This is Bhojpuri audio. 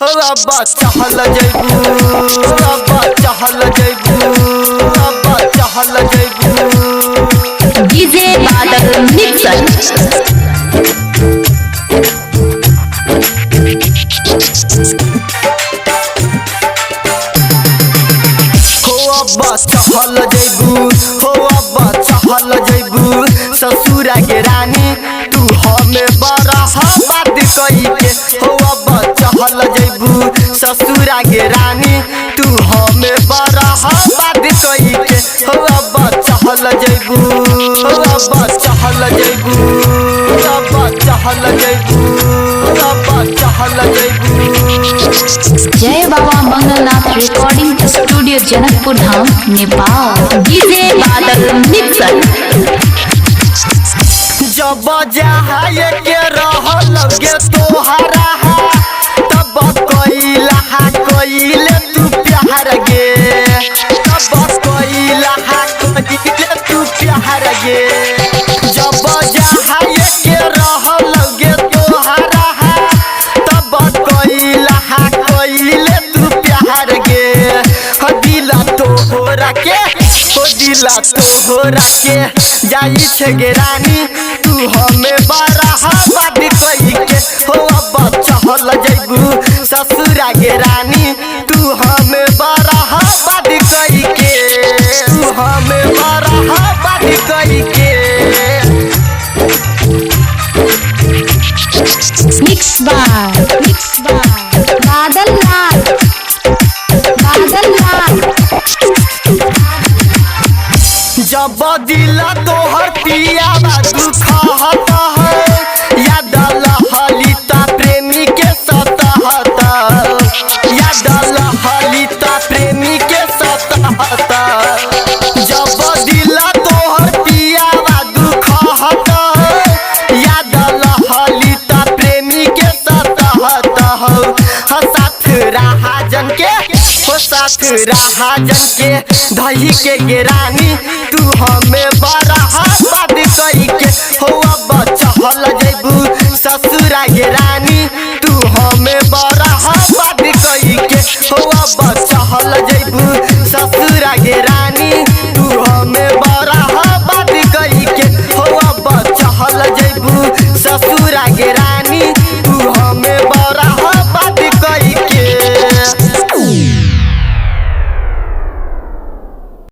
रब्बा चहल जइबू रब्बा चहल जइबू रब्बा चहल जइबू डीजे बादल मिक्सर अब्बा चहल जइबू हो अब्बा चहल जइबू ससुरा के रानी तू हमें बड़ा बात कही के हो अब्बा चहल जइबू ससुरा के रानी तू हमें बड़ा बात कही के हो अब्बा चहल जइबू अब्बा चहल जइबू अब्बा चहल जइबू अब्बा चहल जइबू। जय बाबा Mangalnath recording studio Janakpur Dham Nepal DJ बादल मिक्सर जब जहाए के रहल गे तोहरा तब कइले तू प्यार गे तब कइले तू प्यार गे जब जहाए के रहल गे तोहरा तब कइले तू प्यार गे दिला तोहरा के दिला तोहरा के जाई छे गे रानी तू हमें बड़ा बात कही के हो अब्बा चहल जइबू ससुरा गे रानी तू हमें बड़ा बात कही के तू हमें बड़ा बात कही के। मिक्स बाय बादल लाल जब दिला तोहर पिया दुखत है याद लहलिता प्रेमी के सतहत याद लहलिता प्रेमी के सतहत जब दिला तोहर पिया दुखत है याद लहलिता प्रेमी के सतहत साथ राजन के साथ राजन के दही के गे रानी तू हमें बड़ा